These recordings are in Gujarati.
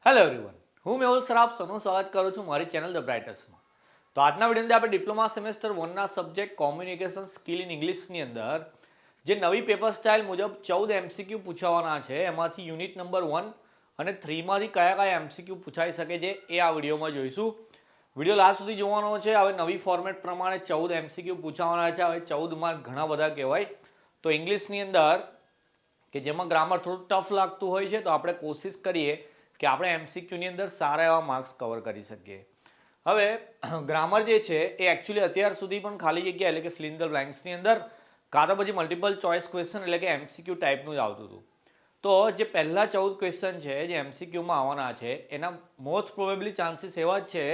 હેલો એવરીવન, હું મેહુલ સરાફ સૌનું સ્વાગત કરું છું મારી ચેનલ ધ બ્રાઇટર્સમાં. તો આજના વિડીયોની આપણે ડિપ્લોમા સેમેસ્ટર 1ના સબ્જેક્ટ કોમ્યુનિકેશન સ્કિલ ઇન ઇંગ્લિશની અંદર જે નવી પેપર સ્ટાઇલ મુજબ 14 એમસીક્યુ પૂછાવાના છે, એમાંથી યુનિટ નંબર 1 અને 3માંથી કયા કયા એમસીક્યુ પૂછાઈ શકે છે એ આ વિડીયોમાં જોઈશું. વિડીયો લાસ્ટ સુધી જોવાનો છે. હવે નવી ફોર્મેટ પ્રમાણે 14 એમસીક્યુ પૂછાવાના છે. હવે 14 ઘણા બધા કહેવાય. તો ઇંગ્લિશની અંદર કે જેમાં ગ્રામર થોડું ટફ લાગતું હોય છે, તો આપણે કોશિશ કરીએ કે આપણે એમસીક્યુની અંદર સારા એવા માર્ક્સ કવર કરી શકીએ. હવે ગ્રામર જે છે એ એકચ્યુઅલી અત્યાર સુધી પણ ખાલી જગ્યા એટલે કે ફિલ ઇન ધ બ્લેન્ક્સની અંદર કાં તો પછી મલ્ટિપલ ચોઇસ ક્વેશ્ચન એટલે કે એમસીક્યુ ટાઈપનું જ આવતું હતું. તો જે પહેલા 14 ક્વેશ્ચન છે જે એમસીક્યુમાં આવવાના છે, એના મોસ્ટ પ્રોબેબલી ચાન્સીસ એવા જ છે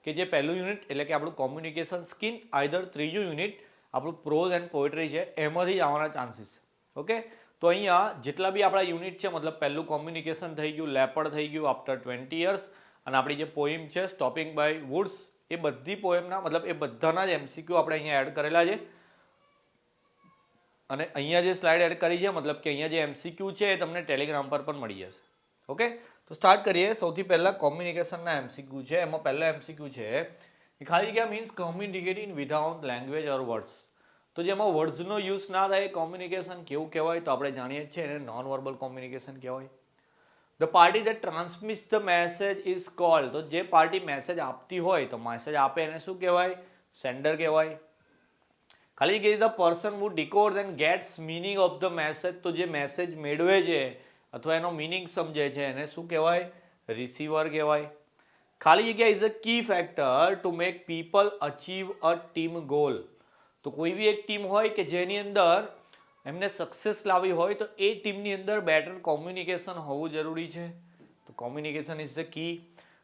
કે જે પહેલું યુનિટ એટલે કે આપણું કોમ્યુનિકેશન સ્કિલ, આઈધર ત્રીજું યુનિટ આપણું પ્રોઝ એન્ડ પોએટ્રી છે, એમાંથી જ આવવાના ચાન્સીસ. ઓકે, તો અહીંયા જેટલા બી આપણા યુનિટ છે, મતલબ પહેલું કોમ્યુનિકેશન થઈ ગયું, લેપર્ડ થઈ ગયું આફ્ટર 20 યર્સ, અને આપણી જે પોઈમ છે સ્ટોપિંગ બાય વુડ્સ, એ બધી પોએમના મતલબ એ બધાના જ એમસીક્યુ આપણે અહીંયા એડ કરેલા છે. અને અહીંયા જે સ્લાઇડ એડ કરી છે, મતલબ કે અહીંયા જે એમસીક્યુ છે એ તમને ટેલિગ્રામ પર પણ મળી જશે. ઓકે, તો સ્ટાર્ટ કરીએ. સૌથી પહેલાં કોમ્યુનિકેશનના એમસીક્યુ છે. એમાં પહેલા એમસીક્યુ છે એ ખાલી જગ્યા મીન્સ કમ્યુનિકેટિંગ વિધાઉટ લેંગ્વેજ ઓર વર્ડ્સ. તો જેમાં વર્ડ્સનો યુઝ ના થાય કોમ્યુનિકેશન કેવું કહેવાય? તો આપણે જાણીએ છીએ એને નોન વર્બલ કોમ્યુનિકેશન કહેવાય. The party that transmits the message is called. તો જે પાર્ટી મેસેજ આપતી હોય, તો મેસેજ આપે એને શું કહેવાય? સેન્ડર કહેવાય. ખાલી કે the person who decodes and gets meaning of the message. તો જે મેસેજ મેળવે છે અથવા એનો મીનિંગ સમજે છે એને શું કહેવાય? રિસીવર કહેવાય. ખાલી જગ્યા is a key factor to make people achieve a team goal. તો કોઈ બી એક ટીમ હોય કે જેની અંદર એમને સક્સેસ લાવી હોય, તો એ ટીમની અંદર બેટર કોમ્યુનિકેશન હોવું જરૂરી છે. તો communication is the key.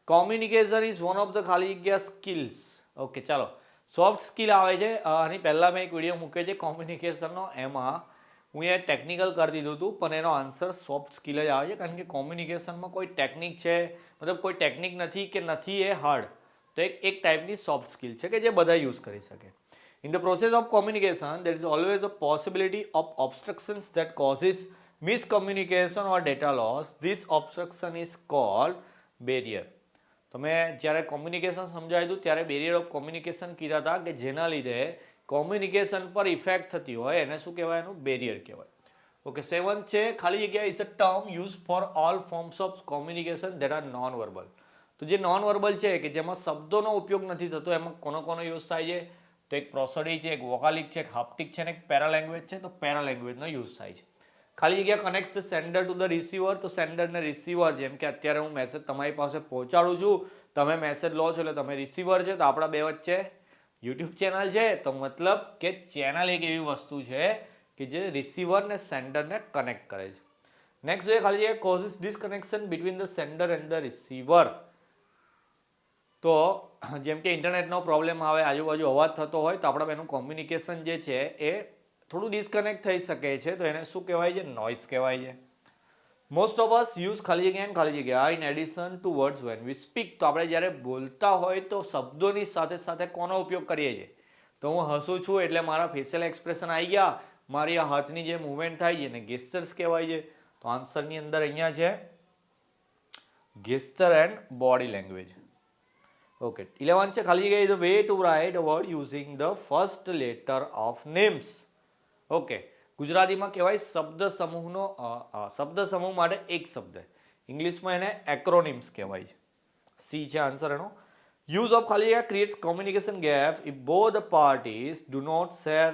Communication is one of the ખાલી જગ્યા સ્કિલ્સ. ઓકે, ચાલો સોફ્ટ સ્કિલ આવે છે. આની પહેલાં મેં એક વિડીયો મૂક્યો છે કોમ્યુનિકેશનનો, એમાં હું એ ટેકનિકલ કરી દીધું હતું, પણ એનો આન્સર સોફ્ટ સ્કિલ જ આવે છે, કારણ કે કોમ્યુનિકેશનમાં કોઈ ટેકનિક છે, મતલબ કોઈ ટેકનિક નથી કે નથી એ હાર્ડ. તો એક ટાઈપની સોફ્ટ સ્કિલ છે કે જે બધા યુઝ કરી શકે. In the process of communication, there is always a possibility of obstructions that causes miscommunication or data loss. This obstruction is called barrier. તો મેં જ્યારે કોમ્યુનિકેશન સમજાવ્યું હતું ત્યારે બેરિયર ઓફ કોમ્યુનિકેશન કીધા હતા કે જેના લીધે કોમ્યુનિકેશન પર ઇફેક્ટ થતી હોય એને શું કહેવાય? એનું બેરિયર કહેવાય. ઓકે, 7 છે ખાલી જગ્યા is a term use for all forms of communication that are non verbal. તો જે નોન વર્બલ છે કે જેમાં શબ્દોનો ઉપયોગ નથી થતો, એમાં કોનો યુઝ થાય છે? તો એક પ્રોસોડી છે, એક વોકાલિક છે, એક હાપ્ટિક છે અને એક પેરા લેંગ્વેજ છે. તો પેરા લેંગ્વેજનો યુઝ થાય છે. ખાલી જગ્યા કનેક્ટ્સ the sender to the receiver. તો સેન્ડર ને રિસીવર, જેમ કે અત્યારે હું મેસેજ તમારી પાસે પહોંચાડું છું, તમે મેસેજ લો છો એટલે તમે રિસીવર છે. તો આપણા બે વચ્ચે યુટ્યુબ ચેનલ છે, તો મતલબ કે ચેનલ એક એવી વસ્તુ છે કે જે રિસીવર ને સેન્ડરને કનેક્ટ કરે છે. નેક્સ્ટ જોઈએ ખાલી જગ્યા causes disconnection between the sender and the receiver. તો જેમ કે ઇન્ટરનેટનો પ્રોબ્લેમ આવે, આજુબાજુ અવાજ થતો હોય, તો આપણે એનું કોમ્યુનિકેશન જે છે એ થોડું ડિસ્કનેક્ટ થઈ શકે છે. તો એને શું કહેવાય છે? નોઇસ કહેવાય છે. મોસ્ટ ઓફ અસ યુઝ ખાલી જગ્યા in addition to words when we speak. તો આપણે જ્યારે બોલતા હોય તો શબ્દોની સાથે સાથે કોનો ઉપયોગ કરીએ છીએ? તો હું હસું છું એટલે મારા ફેશિયલ એક્સપ્રેશન આવી ગયા, મારી આ હાથની જે મુવમેન્ટ થાય છે એને ગેસ્ચર્સ કહેવાય છે. તો આન્સરની અંદર અહીંયા છે ગેસ્ચર એન્ડ બોડી લેંગ્વેજ. ઓકે, 11 છે ખાલી જગ્યા is a way to write a word using the first letter of names. Okay, ગુજરાતીમાં કહેવાય શબ્દ સમૂહ માટે એક શબ્દ. ઇંગ્લિશમાં એને એક્રોનિમ્સ કહેવાય છે. સી છે આન્સર એનો. યુઝ ઓફ ખાલી જગ્યા creates communication gap if both the parties do not share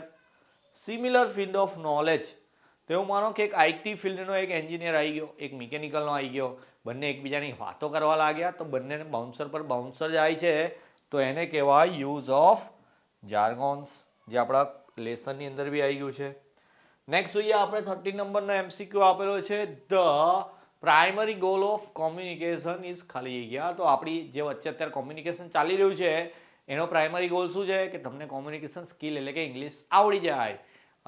similar field of knowledge. તો એવું માનો કે એક આઈટી ફિલ્ડનો એક એન્જિનિયર આવી ગયો, એક મિકેનિકલનો આવી ગયો, બંને એકબીજાની વાતો કરવા લાગ્યા, તો બંનેને બાઉન્સર પર બાઉન્સર જાય છે, તો એને કહેવાય યુઝ ઓફ જાર્ગોન્સ, જે આપણા લેસનની અંદર બી આવી ગયું છે. નેક્સ્ટ જોઈએ આપણે 13 નંબરનો એમસીક્યુ આપેલો છે. The primary goal of communication is ખાલી જગ્યા. તો આપણી જે વચ્ચે અત્યારે કોમ્યુનિકેશન ચાલી રહ્યું છે એનો પ્રાઇમરી ગોલ શું છે? કે તમને કોમ્યુનિકેશન સ્કિલ એટલે કે ઇંગ્લિશ આવડી જાય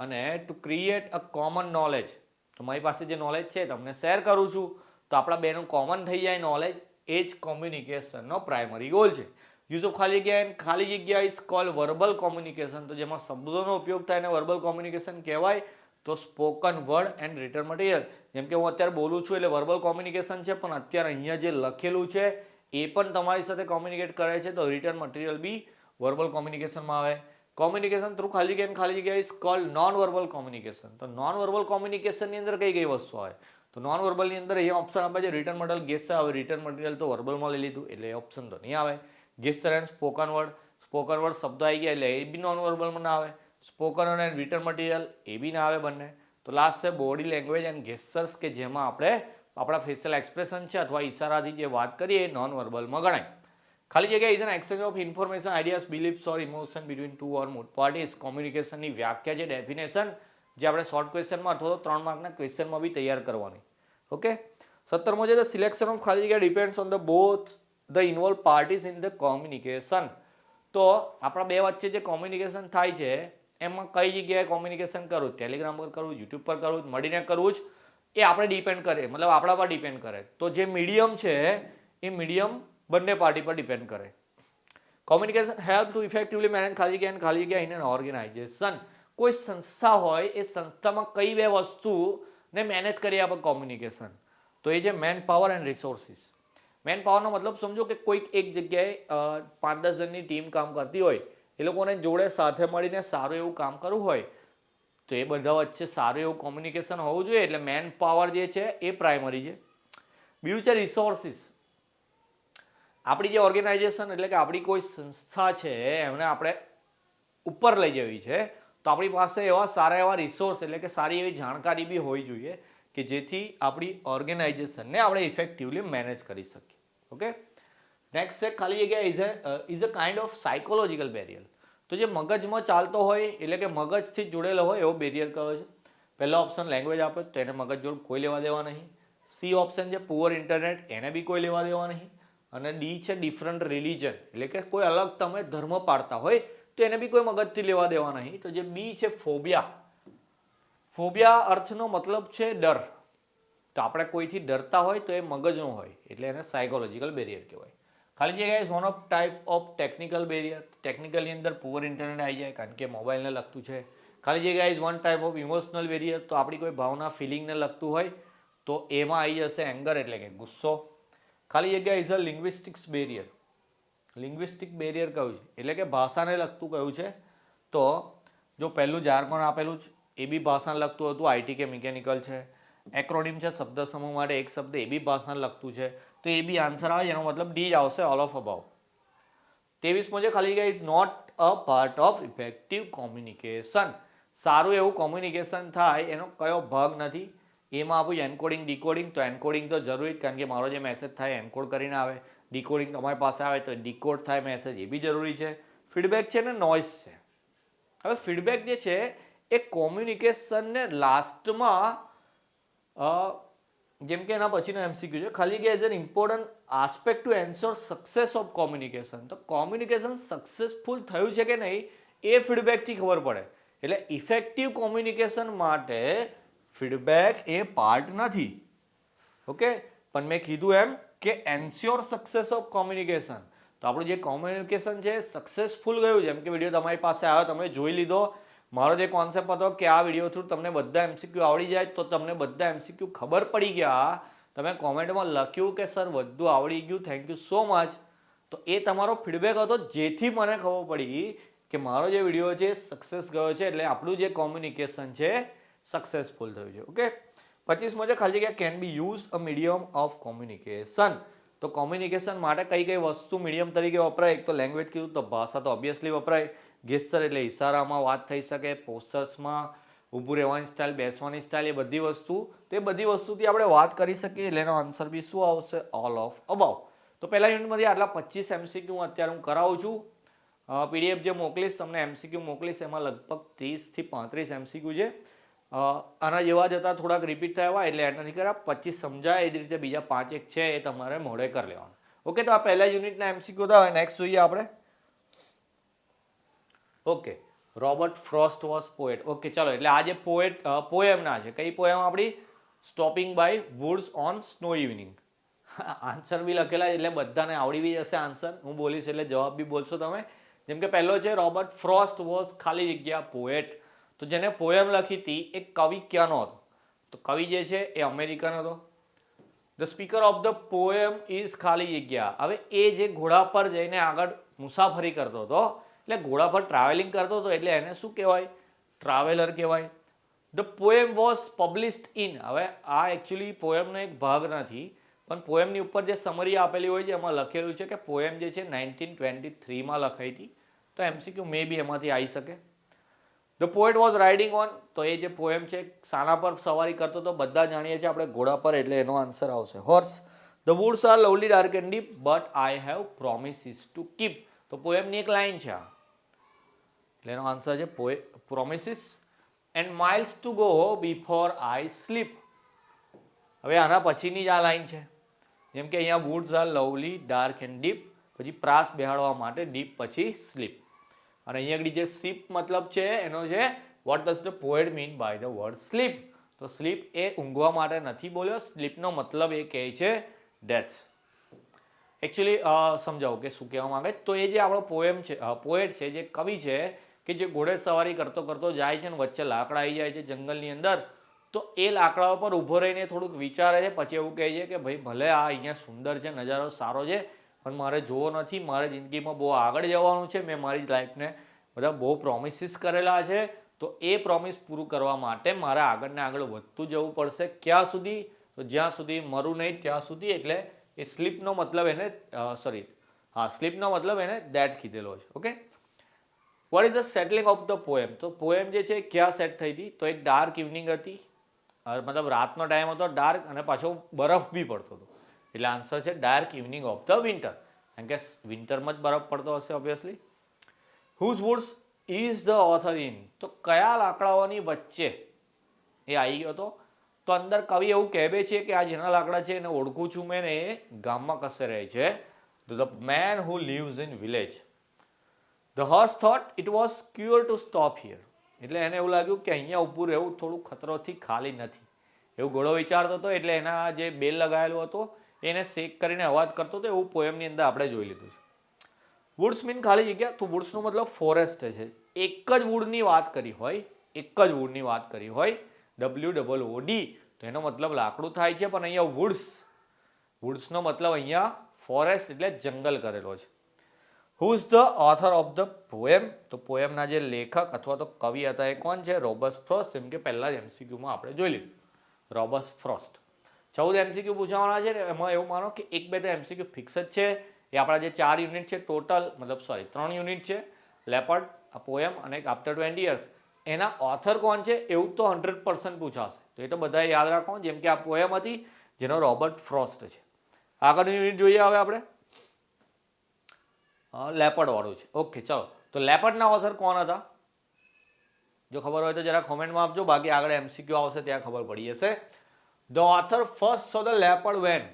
અને to create a common knowledge. તો મારી પાસે જે નોલેજ છે તમને શેર કરું છું, તો આપણા બેનું કોમન થઈ જાય નોલેજ. એ જ કોમ્યુનિકેશનનો પ્રાઇમરી ગોલ છે. યુઝ ઓફ ખાલી જગ્યા ઇઝ કોલ્ડ વર્બલ કોમ્યુનિકેશન. તો જેમાં શબ્દોનો ઉપયોગ થાય એને વર્બલ કોમ્યુનિકેશન કહેવાય. તો spoken word and written material, જેમ કે હું અત્યારે બોલું છું એટલે વર્બલ કોમ્યુનિકેશન છે, પણ અત્યારે અહીંયા જે લખેલું છે એ પણ તમારી સાથે કોમ્યુનિકેટ કરે છે, તો રિટન મટીરિયલ બી વર્બલ કોમ્યુનિકેશનમાં આવે. કોમ્યુનિકેશન થ્રુ ખાલી જગ્યા is cold non verbal communication. તો નોન વર્બલ કોમ્યુનિકેશનની અંદર કઈ વસ્તુ આવે? તો નોન વર્બલની અંદર અહીંયા ઓપ્શન આપે છે રિટન મટીરિયલ, ગેસ્ચર આવે. રિટન મટીરિયલ તો વર્બલમાં લઈ લીધું એટલે એ ઓપ્શન તો નહીં આવે. ગેસ્ચર એન્ડ સ્પોકન વર્ડ શબ્દ આવી ગયા એટલે એ બી નોન વર્બલમાં ના આવે. Spoken word and written material A B ના આવે બંને. તો લાસ્ટ છે બોડી લેંગ્વેજ એન્ડ ગેસ્ચર્સ, કે જેમાં આપણે આપણા ફેશિયલ એક્સપ્રેશન છે અથવા ઈશારાથી જે વાત કરીએ એ નોન વર્બલમાં ગણાય. ખાલી જગ્યા is an exchange of information, ideas, beliefs or emotion between two or more parties. કોમ્યુનિકેશનની વ્યાખ્યા છે, ડેફિનેશન, જે આપણે શોર્ટ ક્વેશ્ચનમાં અથવા તો 3 માર્કના ક્વેશ્ચનમાં બી તૈયાર કરવાની. ઓકે. 17મો છે ધ સિલેક્શન ઓફ ખાલી જગ્યા depends on the both the involve parties in the communication. તો આપણા બે વચ્ચે જે કોમ્યુનિકેશન થાય છે એમાં કઈ જગ્યાએ કોમ્યુનિકેશન કરવું, ટેલિગ્રામ પર કરવું, યુટ્યુબ પર કરવું, મળીને કરવું જ, એ આપણે ડિપેન્ડ કરે, મતલબ આપણા પર ડિપેન્ડ કરે. તો જે મીડિયમ છે એ મીડિયમ બંને પાર્ટી પર ડિપેન્ડ કરે. Communication help to effectively manage ખાલી જગ્યા ઇન એન ઓર્ગેનાઇઝેશન. કોઈ સંસ્થા હોય એ સંસ્થામાં કઈ બે વસ્તુને મેનેજ કરી આપે કોમ્યુનિકેશન, તો એ છે man power and resources. Man પાવરનો મતલબ સમજો કે કોઈક એક જગ્યાએ 5-10 જણની ટીમ કામ કરતી હોય, એ લોકોને જોડે સાથે મળીને સારું એવું કામ કરવું હોય, તો એ બધા વચ્ચે સારું એવું કોમ્યુનિકેશન હોવું જોઈએ. એટલે મેન પાવર જે છે એ પ્રાઇમરી છે. બીજું છે રિસોર્સિસ. આપણી જે ઓર્ગેનાઇઝેશન એટલે કે આપણી કોઈ સંસ્થા છે એમને આપણે ઉપર લઈ જવી છે, તો આપણી પાસે એવા સારા એવા રિસોર્સ એટલે કે સારી એવી જાણકારી બી હોવી જોઈએ કે જેથી આપણી ઓર્ગેનાઇઝેશનને આપણે ઇફેક્ટિવલી મેનેજ કરી શકીએ. ઓકે. નેક્સ્ટ છે ખાલી જગ્યા is a kind of psychological barrier. તો જે મગજમાં ચાલતો હોય એટલે કે મગજથી જોડેલો હોય એવો બેરિયર કયો છે? પહેલો ઓપ્શન લેંગ્વેજ આપે તો એને મગજ જોડે કોઈ લેવા દેવા નહીં. સી ઓપ્શન છે પુઅર ઇન્ટરનેટ, એને બી કોઈ લેવા દેવા નહીં. અને ડી છે ડિફરન્ટ રિલિજન, એટલે કે કોઈ અલગ તમે ધર્મ પાડતા હોય તો એને બી કોઈ મગજથી લેવા દેવા નહીં. તો જે બી છે ફોબિયા. ફોબિયા અર્થનો મતલબ છે ડર. તો આપણે કોઈથી ડરતા હોય તો એ મગજનો હોય એટલે એને સાયકોલોજીકલ બેરિયર કહેવાય. ખાલી જગ્યાએ one of type of technical barrier. ટેકનિકલની અંદર પુઅર ઇન્ટરનેટ આવી જાય કારણ કે મોબાઈલને લગતું છે. ખાલી જગ્યાએ is one type of emotional barrier. તો આપણી કોઈ ભાવના ફિલિંગને લગતું હોય તો એમાં આવી જશે એંગર એટલે કે ગુસ્સો. ખાલી જગ્યા is a linguistics barrier. Linguistic barrier કયું છે એટલે કે ભાષાને લગતું કયું છે? તો જો પહેલું જાર્ગોન આપેલું છે એ બી ભાષાને લગતું હતું, આઈટી કે મિકેનિકલ છે. એક્રોનિમ છે શબ્દ સમૂહ માટે એક શબ્દ, એ બી ભાષાને લગતું છે, તો એ બી આન્સર આવે, એનો મતલબ ડી જ આવશે, ઓલ ઓફ અબાઉ. 23મો છે ખાલી જગ્યા is not a part of effective communication. સારું એવું કોમ્યુનિકેશન થાય એનો કયો ભાગ નથી? એમાં આપણું એન્કોડિંગ ડીકોડિંગ. તો એન્કોડિંગ તો જરૂરી જ, કારણ કે મારો જે મેસેજ થાય એન્કોડ કરીને આવે. ડીકોડિંગ તમારી પાસે આવે તો ડીકોડ થાય મેસેજ, એ બી જરૂરી છે. ફીડબેક છે ને નોઇઝ છે. હવે ફીડબેક જે છે એ કોમ્યુનિકેશનને લાસ્ટમાં જેમ કે એના પછીનો એમસીક્યુ છે ખાલી કે as an important aspect two ensure success of communication. તો કોમ્યુનિકેશન સક્સેસફુલ થયું છે કે નહીં એ ફીડબેકથી ખબર પડે. એટલે ઇફેક્ટિવ કોમ્યુનિકેશન માટે ફીડબેક એ પાર્ટ નથી. ઓકે. પણ મેં કીધું એમ કે એન્શ્યોર સક્સેસ ઓફ કોમ્યુનિકેશન. તો આપણું જે કોમ્યુનિકેશન છે સક્સેસફુલ ગયું, જેમ કે વિડીયો તમારી પાસે આવ્યો, તમે જોઈ લીધો. મારો જે કોન્સેપ્ટ હતો કે આ વિડીયો થ્રુ તમને બધા એમસીક્યુ આવડી જાય, તો તમને બધા એમસીક્યુ ખબર પડી ગયા. તમે કોમેન્ટમાં લખ્યું કે સર બધું આવડી ગયું, થેન્ક યુ સો મચ. તો એ તમારો ફીડબેક હતો, જેથી મને ખબર પડી કે મારો જે વિડીયો છે સક્સેસ ગયો છે, એટલે આપણું જે કોમ્યુનિકેશન છે સક્સેસફુલ થયું છે. ઓકે. 25મો છે ખાલી જગ્યા can be use a medium of communication. તો કોમ્યુનિકેશન માટે કઈ કઈ વસ્તુ મીડિયમ તરીકે વપરાય? એક તો લેંગ્વેજ કીધું, તો ભાષા તો ઓબ્વિયસલી વપરાય. ગેસ્ચર એટલે ઇશારામાં વાત થઈ શકે. પોસ્ટર્સમાં ઊભું રહેવાની સ્ટાઇલ, બેસવાની સ્ટાઇલ, એ બધી વસ્તુ, તો એ બધી વસ્તુથી આપણે વાત કરી શકીએ. એટલે એનો આન્સર બી શું આવશે? All of about. તો પહેલા યુનિટમાંથી આટલા 25 એમસીક્યુ અત્યારે હું કરાવું છું. પીડીએફ જે મોકલીશ તમને, એમસીક્યુ મોકલીશ, એમાં લગભગ 30 થી 35 એમસીક્યુ છે. આના જેવા જતા થોડાક રિપીટ થયા હોય એટલે એડ નથી કર્યા. 25 સમજાય એ જ રીતે બીજા 5 એક છે એ તમારે મોડે કરી લેવાનું. ઓકે. તો આ પહેલા યુનિટના એમસીક્યુ હતા. હવે નેક્સ્ટ જોઈએ આપણે. Okay. Robert Frost was poet. Okay ચાલો, એટલે આ જે પોએમ ના છે, કઈ પોએમ આપણી? Stopping by woods on snow evening. Answer B લખેલા એટલે બધાને આવડી બી જશે આન્સર. હું બોલીશ એટલે જવાબ બી બોલશો તમે. જેમ કે પહેલો છે રોબર્ટ ફ્રોસ્ટ વોઝ ખાલી જગ્યા પોએટ. તો જેને પોએમ લખી હતી એ કવિ ક્યાંનો હતો? તો કવિ જે છે એ અમેરિકન હતો. The speaker of the poem is ખાલી જગ્યા. હવે એ જે ઘોડા પર જઈને આગળ મુસાફરી કરતો હતો, એટલે ઘોડા પર ટ્રાવેલિંગ કરતો હતો, એટલે એને શું કહેવાય? ટ્રાવેલર કહેવાય. The poem was published in. હવે આ એકચ્યુઅલી પોએમનો એક ભાગ નથી, પણ પોએમની ઉપર જે સમરી આપેલી હોય છે એમાં લખેલું છે કે પોએમ જે છે 1923માં લખાઈ હતી. તો એમસીક્યુ મે બી એમાંથી આવી શકે. The poet was riding on. તો એ જે પોએમ છે શાના પર સવારી કરતો તો? બધા જાણીએ છીએ આપણે ઘોડા પર, એટલે એનો આન્સર આવશે horse. The woods are lovely dark and deep but I have promises to keep. તો પોએમની એક લાઈન છે આ, એટલે એનો આન્સર છે promises. And miles to go before I slip. હવે આના પછીની જ આ લાઈન છે, જેમ કે અહીંયા woods are lovely dark and deep, પછી પ્રાસ બેહાડવા માટે ડીપ પછી સ્લીપ. અને અહીંયા આગળ જે સ્લીપ મતલબ છે એનો છે what does the poet mean by the word sleep. તો સ્લીપ એ ઊંઘવા માટે નથી બોલ્યો, સ્લીપનો મતલબ એ કહે છે ડેથ. એકચ્યુઅલી સમજાવું કે શું કહેવા માંગે. તો એ જે આપણો પોએમ છે, પોએટ છે, જે કવિ છે કે જે ઘોડે સવારી કરતો કરતો જાય છે ને વચ્ચે લાકડા આવી જાય છે જંગલની અંદર, તો એ લાકડાઓ પર ઊભો રહીને થોડુંક વિચારે છે, પછી એવું કહે છે કે ભાઈ ભલે આ અહીંયા સુંદર છે, નજારો સારો છે, પણ મારે જોવો નથી, મારે જિંદગીમાં બહુ આગળ જવાનું છે, મેં મારી લાઈફને બધા બહુ પ્રોમિસીસ કરેલા છે, તો એ પ્રોમિસ પૂરું કરવા માટે મારે આગળ ને આગળ વધતું જવું પડશે. ક્યાં સુધી? તો જ્યાં સુધી મરું નહીં ત્યાં સુધી. એટલે એ સ્લીપનો મતલબ એને સ્લીપનો મતલબ એને દેટ કીધેલો છે. Okay, what is the setting of the poem? તો પોએમ જે છે ક્યાં સેટ થઈ હતી? તો એક ડાર્ક ઇવનિંગ હતી, મતલબ રાતનો ટાઈમ હતો, ડાર્ક, અને પાછો બરફ બી પડતો હતો, એટલે આન્સર છે dark evening of the winter, કારણ કે વિન્ટરમાં જ બરફ પડતો હશે obviously. Whose woods is the author in? તો કયા લાકડાઓની વચ્ચે એ આવી ગયો હતો? તો અંદર કવિ એવું કહેવે છે કે આ જેના લાકડા છે એને ઓળખું છું મેં, એ ગામમાં કસે રહે છે. The main who lives in village. The horse thought it was cure to stop here. એટલે એને એવું લાગ્યું કે અહીંયા ઊભું રહેવું થોડું ખતરોથી ખાલી નથી, એવું ઘોડો વિચારતો હતો. એટલે એના જે બેલ લગાવેલું હતો એને શેક કરીને અવાજ કરતો હતો, એવું પોએમની અંદર આપણે જોઈ લીધું છે. વુડ્સ મીન ખાલી જગ્યા. તો વુડ્સનો મતલબ ફોરેસ્ટ છે. એક જ વુડની વાત કરી હોય, WOOD, તો એનો મતલબ લાકડું થાય છે, પણ અહીંયા વુડ્સનો મતલબ અહીંયા ફોરેસ્ટ એટલે જંગલ કરેલો છે. Who is the author of the poem? તો પોએમના જે લેખક અથવા તો કવિ હતા એ કોણ છે? Robert Frost. જેમ કે પહેલા જ એમસીક્યુમાં આપણે જોઈ લીધું, રોબર્ટ ફ્રોસ્ટ. 14 એમસીક્યુ પૂછવાના છે ને, એમાં એવું માનો કે 1-2 તો એમસીક્યુ ફિક્સ જ છે. એ આપણા જે 4 યુનિટ છે ટોટલ, 3 યુનિટ છે, લેપર્ડ, આ પોએમ અને આફ્ટર 20 years, એના ઓથર કોણ છે એવું તો 100% પૂછાશે. તો એ તો બધા યાદ રાખો. જેમ કે આ પોએમ હતી જેનો રોબર્ટ ફ્રોસ્ટ છે. આગળનું યુનિટ જોઈએ હવે આપણે, લેપર્ડ વાળું છે. ઓકે, ચલો. તો લેપર્ડના ઓથર કોણ હતા? જો ખબર હોય તો જરા કોમેન્ટમાં આપજો, બાકી આગળ એમસીક્યુ આવશે ત્યાં ખબર પડી જશે. The author first saw the leopard when.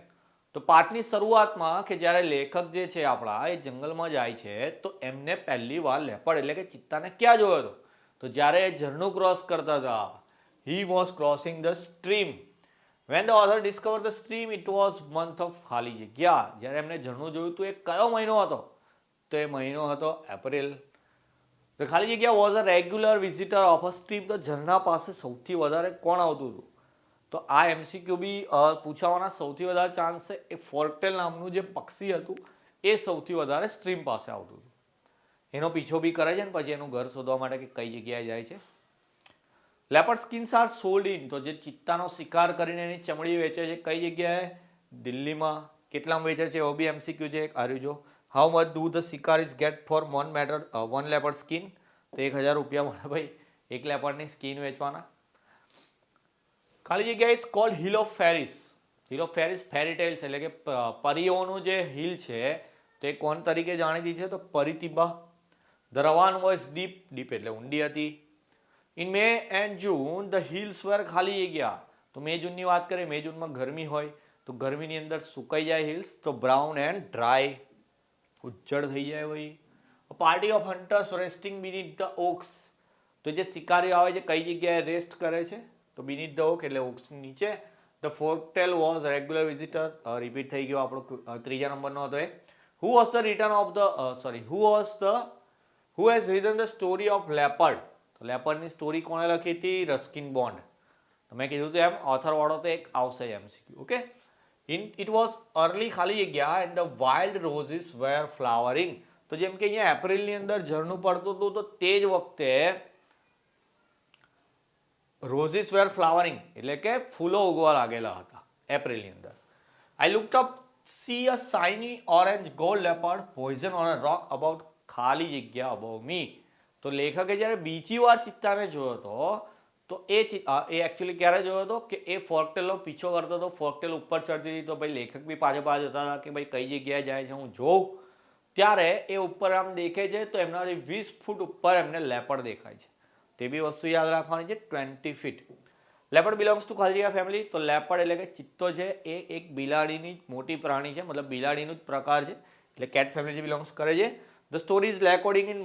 તો પાઠની શરૂઆતમાં કે જ્યારે લેખક જે છે આપણા એ જંગલમાં જાય છે, તો એમને પહેલી વાર લેપર્ડ એટલે કે ચિત્તાને ક્યાં જોયો હતો? તો જ્યારે એ ઝરણું ક્રોસ કરતા હતા. He was crossing the stream. When the author discover the stream it was month of ખાલી જગ્યા. જ્યારે એમને ઝરણું જોયું હતું એ કયો મહિનો હતો? તો એ મહિનો હતો એપ્રિલ. તો ખાલી જગ્યા was a regular visitor of a stream. તો ઝરણા પાસે સૌથી વધારે કોણ આવતું હતું? તો આ એમસીક્યુ બી પૂછાવાના સૌથી વધારે ચાન્સ છે એ ફોર્ટેલ નામનું જે પક્ષી હતું એ સૌથી વધારે સ્ટ્રીમ પાસે આવતું હતું. એનો પીછો બી કરે છે ને પછી એનું ઘર શોધવા માટે કે કઈ જગ્યાએ જાય છે. Leopard skins are sold in. તો જે ચિત્તાનો શિકાર કરીને એની ચમડી વેચે છે કઈ જગ્યાએ? દિલ્હીમાં. કેટલામાં વેચે છે? એવો બી એમસીક્યુ છે. આર્યું જો, how much do the shikaris get for one leopard skin? તો 1000 રૂપિયા મળે ભાઈ એક લેપર્ડની સ્કિન વેચવાના. ખાલી જગ્યા is called hill of fairies. Hill of fairies fairy tales એટલે કે પરીઓનું જે હિલ છે તે કોણ તરીકે જાણીતી છે? તો પરિતિબા. ધ રવાન વોઝ ડીપ એટલે ઊંડી હતી. In May and June the hills were ખાલી જગ્યા. તો મે જૂનની વાત કરીએ, મે જૂનમાં ગરમી હોય તો ગરમીની અંદર સુકાઈ જાય હિલ્સ, તો બ્રાઉન એન્ડ ડ્રાય, ઉજ્જડ થઈ જાય ભાઈ. Party of hunters resting beneath the oaks. તો જે શિકારીઓ આવે છે કઈ જગ્યાએ રેસ્ટ કરે છે? તો બીનીથ ધ ઓક એટલે ઓક્સની નીચે. ધ ફોર્ટેલ વોઝ રેગ્યુલર વિઝિટર. રિપીટ થઈ ગયો આપણો 3જા નંબરનો હતો એ. Who has written the story of leopard? તો લેપર્ડની સ્ટોરી કોણે લખી હતી? Ruskin Bond. તમે કીધું તો એમ ઓથર વાળો તો એક આવશે MCQ. Okay, it was early ખાલી જગ્યા and the wild roses were flowering. તો જેમ કે અહીંયા એપ્રિલની અંદર ઝરણું પડતું હતું, તો તે જ વખતે રોઝિસ વેર ફ્લાવરિંગ એટલે કે ફૂલો ઉગવા લાગેલા હતા એપ્રિલની અંદર. I looked up see a shiny orange gold leopard poised on a rock about ખાલી જગ્યા અબાઉ મી. તો લેખકે જ્યારે બીજી વાર ચિત્તાને જોયો હતો, તો એ એકચ્યુઅલી ક્યારે જોયો હતો કે એ ફોર્કટેલનો પીછો કરતો હતો, ફોર્કટેલ ઉપર ચડતી હતી, તો ભાઈ લેખક બી પાછળ જતા હતા કે ભાઈ કઈ જગ્યાએ જાય છે હું જોઉં. ત્યારે એ ઉપર આમ દેખે છે તો એમનાથી 20 ફૂટ ઉપર એમને લેપર્ડ દેખાય છે. તે બી વસ્તુ યાદ રાખવાની છે, 20 ફીટ. લેપર્ડ બિલોંગ્સ ટુ ખાલી જગ્યા ફેમિલી. તો લેપર્ડ એટલે કે ચિત્તો છે એ એક બિલાડીની મોટી પ્રાણી છે, મતલબ બિલાડીનું જ પ્રકાર છે, એટલે કેટ ફેમિલી બિલોંગ્સ કરે છે. The story is recording in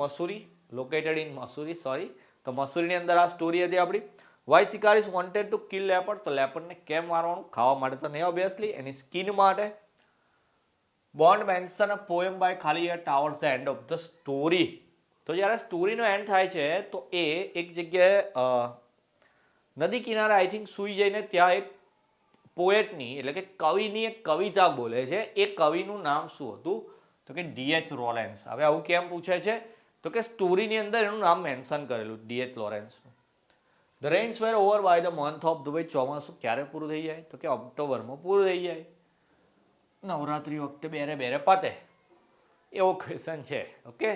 Mussoorie, located in Mussoorie, sorry. તો મસૂરીની અંદર આ સ્ટોરી હતી આપણી. Why shikaris wanted to kill leopard. તો લેપર્ડને કેમ મારવાનું? ખાવા માટે તો નહીં ઓબ્વિયસલી, એની સ્કિન માટે. Bond mention a poem by ખાલી જગ્યા towards the end of the story. તો જ્યારે સ્ટોરીનો એન્ડ થાય છે તો એ એક જગ્યાએ નદી કિનારે આઈ થિંક સૂઈ જઈને ત્યાં એક પોએટની એટલે કે કવિની એક કવિતા બોલે છે. એ કવિનું નામ શું હતું? તો કે D.H. લોરેન્સ. હવે આવું કેમ પૂછે છે? તો કે સ્ટોરીની અંદર એનું નામ મેન્શન કરેલું D.H. લોરેન્સનું. The rains were over by the month of દુબઈ. ચોમાસું ક્યારે પૂરું થઈ જાય? તો કે ઓક્ટોબરમાં પૂરું થઈ જાય. નવરાત્રી વખતે બેરે પતે એવો ક્વેશ્ચન છે. ઓકે,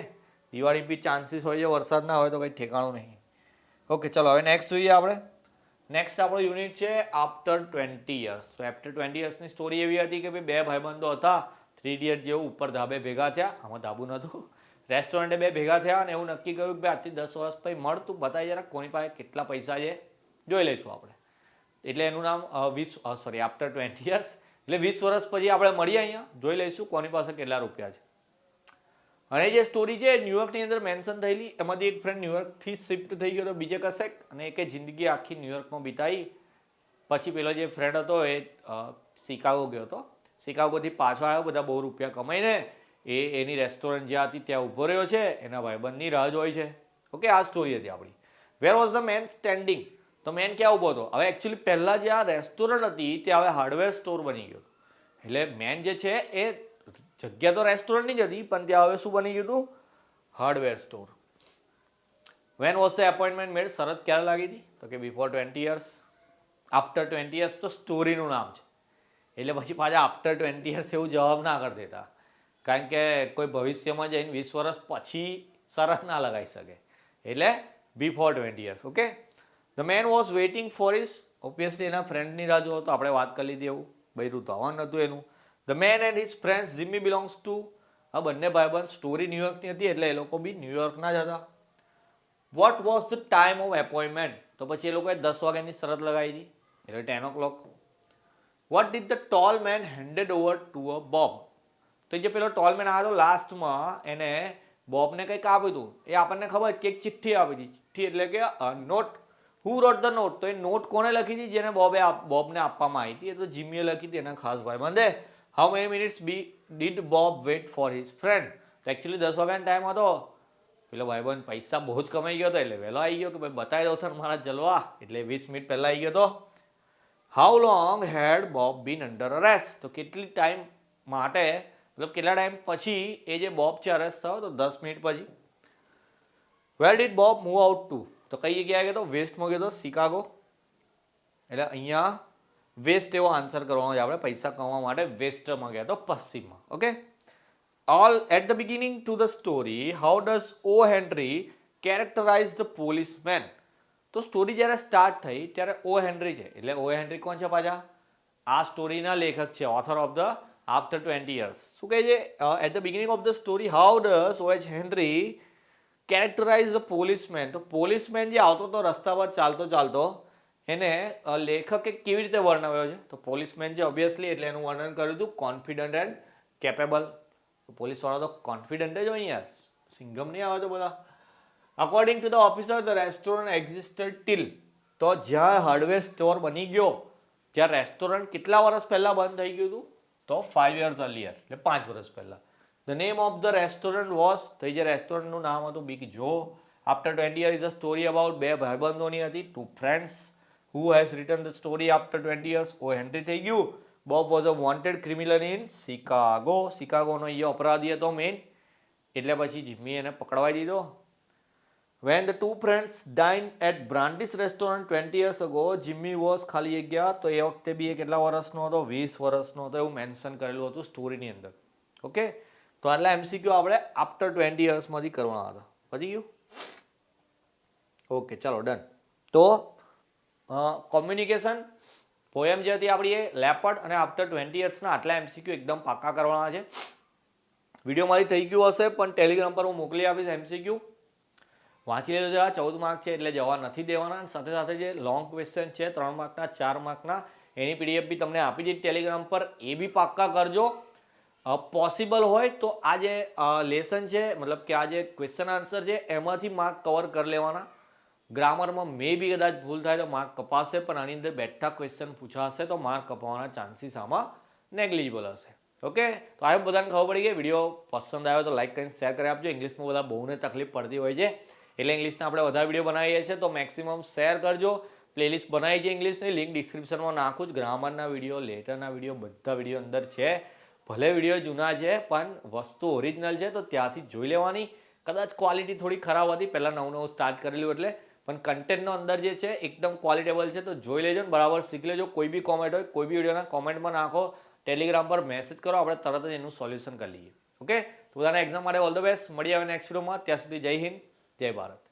દિવાળી બી ચાન્સીસ હોય છે વરસાદ ના હોય તો કંઈ ઠેકાણું નહીં. ઓકે, ચલો હવે નેક્સ્ટ જોઈએ આપણે. નેક્સ્ટ આપણો યુનિટ છે આફ્ટર 20 યર્સ. તો આફ્ટર 20 યર્સની સ્ટોરી એવી હતી કે ભાઈ બે ભાઈબંધો હતા, 3 ઇડિયટ જેવું, ઉપર ધાબે ભેગા થયા. આમાં ધાબુ નહોતું, રેસ્ટોરન્ટે બે ભેગા થયા અને એવું નક્કી કર્યું કે આજથી 10 વર્ષ પછી મળ, તું બતાવી જરા કોની પાસે કેટલા પૈસા છે, જોઈ લઈશું આપણે. એટલે એનું નામ આફ્ટર 20 યર્સ એટલે 20 વર્ષ પછી આપણે મળીએ અહીંયા, જોઈ લઈશું કોની પાસે કેટલા રૂપિયા છે. અને જે સ્ટોરી છે ન્યુયોર્કની અંદર મેન્શન થયેલી. એમાંથી એક ફ્રેન્ડ ન્યુયોર્કથી શિફ્ટ થઈ ગયો હતો બીજે કશેક, અને એકે જિંદગી આખી ન્યુયોર્કમાં બિતાવી. પછી પેલો જે ફ્રેન્ડ હતો એ શિકાગો ગયો હતો. શિકાગોથી પાછો આવ્યો બધા બહુ રૂપિયા કમાઈને. એની રેસ્ટોરન્ટ જ્યાં હતી ત્યાં ઊભો રહ્યો છે, એના ભાઈબંધની રાહ જોઈ છે. ઓકે, આ સ્ટોરી હતી આપણી. Where was the man standing. તો મેન ક્યાં ઊભો હતો? હવે એકચ્યુઅલી પહેલાં જે આ રેસ્ટોરન્ટ હતી તે હવે હાર્ડવેર સ્ટોર બની ગયો. એટલે મેન જે છે એ જગ્યા તો રેસ્ટોરન્ટની જ હતી, પણ ત્યાં હવે શું બની ગયું હતું? Hardware store. When was the appointment made. શરત ક્યારે લાગી હતી? તો કે બિફોર 20 યર્સ. આફ્ટર 20 યર્સ તો સ્ટોરીનું નામ છે, એટલે પછી પાછા આફ્ટર 20 યર્સ એવું જવાબ ના કરી દેતા, કારણ કે કોઈ ભવિષ્યમાં જઈને 20 વર્ષ પછી શરત ના લગાવી શકે. એટલે before 20 years. Okay, the man was waiting for his. Obviously એના ફ્રેન્ડની રાહ જોતો, આપણે વાત કરી લીધી એવું, બૈરું તો આવવાનું હતું એનું. The man and his friends Jimmy belongs to. આ બંને ભાઈબંધ, સ્ટોરી ન્યુયોર્કની હતી એટલે એ લોકો બી ન્યુયોર્કના જ હતા. What was the time of appointment. તો પછી એ લોકોએ 10 વાગ્યાની શરત લગાવી હતી, એટલે 10 o'clock. What did the tall man handed over to a Bob. તો જે પેલો ટોલ મેન આવ્યો લાસ્ટમાં, એને બોબને કંઈક આપ્યું હતું. એ આપણને ખબર કે એક ચિઠ્ઠી આપી હતી. ચિઠ્ઠી એટલે કે note. Who wrote the note. તો એ નોટ કોને લખી હતી? જેને બોબને આપવામાં આવી હતી. એ તો જીમીએ લખી હતી, એના ખાસ ભાઈબંધે. How many minutes did Bob wait for his friend. તો એકચ્યુઅલી 10 વાગ્યાનો ટાઈમ હતો. પેલો ભાઈબંધ પૈસા બહુ જ કમાઈ ગયો હતો, એટલે વહેલો આવી ગયો કે ભાઈ બતાવી દો સર મારા જલવા, એટલે 20 મિનિટ પહેલા આવી ગયો હતો. How long had Bob been under arrest. તો કેટલી ટાઈમ માટે, મતલબ કેટલા ટાઈમ પછી એ જે બોબ છે અરેસ્ટ થયો? તો 10 મિનિટ પછી. Where did Bob move out to. તો કઈ જગ્યાએ ગયો હતો? વેસ્ટમાં ગયો હતો, શિકાગો. એટલે અહીંયા વેસ્ટ એવો આન્સર કરવાનો છે આપણે, પૈસા કમાવા માટે વેસ્ટમાં ગયા તો પશ્ચિમમાં. Okay, all at the beginning to the story how does O Henry characterise the policeman. તો સ્ટોરી જ્યારે સ્ટાર્ટ થઈ ત્યારે ઓ હેનરી છે, એટલે ઓ હેનરી કોણ છે પાછા? આ સ્ટોરીના લેખક છે, author of the after 20 years. શું કહે છે? At the beginning of the story how does O H Henry characterise the policeman. તો પોલીસમેન જે આવતો હતો રસ્તા પર ચાલતો એને લેખકે કેવી રીતે વર્ણવ્યો છે? તો પોલીસમેન જે ઓબ્વિયસલી એટલે એનું વર્ણન કર્યું હતું કોન્ફિડન્ટ એન્ડ કેપેબલ. પોલીસવાળા તો કોન્ફિડન્ટ જ હોય યાર, સિંગમ નહીં આવે તો બધા. According to the officer the restaurant existed till. તો જ્યાં હાર્ડવેર સ્ટોર બની ગયો ત્યાં રેસ્ટોરન્ટ કેટલા વર્ષ પહેલા બંધ થઈ ગયું હતું? તો 5 years earlier, એટલે 5 વર્ષ પહેલા. The name of the restaurant was. તો જે રેસ્ટોરન્ટનું નામ હતું Big Joe. After 20 year is a story about બે ભાઈબંધોની હતી, two friends who has written the story after 20 years. O Henry થઈ ગયું. Bob was a wanted criminal in Chicago. શિકાગોનો એ અપરાધી હતો મેઇન, એટલે પછી જિમ્મી એને પકડવાઈ દીધો. When the two friends dined at Brandy's restaurant 20 years ago, Jimmy was ખાલી જગ્યા, તો એ વખતે બી એ કેટલા વર્ષનો હતો? 20 વર્ષનો હતો, એવું મેન્શન કરેલું હતું સ્ટોરીની અંદર. ઓકે, તો આટલા એમસીક્યુ આપણે આફ્ટર 20 યર્સમાંથી કરવાના હતા. પતી ગયું? ઓકે, ચાલો ડન. તો કોમ્યુનિકેશન પોએમ જે હતી આપણી એ લેપર્ડ અને આફ્ટર 20 યર્સના આટલા એમસીક્યુ એકદમ પાક્કા કરવાના છે. વિડીયોમાંથી થઈ ગયું હશે, પણ ટેલિગ્રામ પર હું મોકલી આપીશ એમસીક્યુ. વાંચી લેજો જરા. 14 માર્ક છે એટલે જવા નથી દેવાના. સાથે સાથે જે લોંગ ક્વેશ્ચન છે 3 માર્કના 4 માર્કના, એની પીડીએફ બી તમને આપી દીધી ટેલિગ્રામ પર, એ બી પાક્કા કરજો. પોસિબલ હોય તો આ જે લેસન છે, મતલબ કે આ જે ક્વેશ્ચન આન્સર છે એમાંથી માર્ક કવર કરી લેવાના. ગ્રામરમાં મે બી કદાચ ભૂલ થાય તો માર્ક કપાશે, પણ આની અંદર બેઠા ક્વેશ્ચન પૂછાશે તો માર્ક કપાવવાના ચાન્સીસ આમાં નેગ્લિજિબલ હશે. ઓકે, તો આ બધાને ખબર પડી ગઈ. વિડીયો પસંદ આવ્યો તો લાઈક કરીને શેર કરી આપજો. ઇંગ્લિશમાં બધા બહુને તકલીફ પડતી હોય છે, એટલે ઇંગ્લિશના આપણે વધારે વિડીયો બનાવીએ છીએ, તો મેક્સિમમ શેર કરજો. પ્લેલિસ્ટ બનાવી છે ઇંગ્લિશની, લિંક ડિસ્ક્રિપ્શનમાં નાખું જ. ગ્રામરના વિડીયો, લેટરના વિડીયો, બધા વિડીયો અંદર છે. ભલે વિડીયો જૂના છે પણ વસ્તુ ઓરિજિનલ છે, તો ત્યાંથી જોઈ લેવાની. કદાચ ક્વોલિટી થોડી ખરાબ હતી, પહેલાં નવું સ્ટાર્ટ કરેલું એટલે, પણ કન્ટેન્ટનો અંદર જે છે એકદમ ક્વોલિટેબલ છે, તો જોઈ લેજો ને બરાબર શીખી લેજો. કોઈ બી કોમેન્ટ હોય, કોઈ બી વિડીયોના કોમેન્ટમાં નાખો, ટેલિગ્રામ પર મેસેજ કરો, આપણે તરત જ એનું સોલ્યુશન કરી લઈએ. ઓકે, તો બધાના એક્ઝામ માટે ઓલ ધ બેસ્ટ. મળીએ હવે નેક્સ્ટ વિડીયોમાં. ત્યાં સુધી જય હિન્દ, જય ભારત.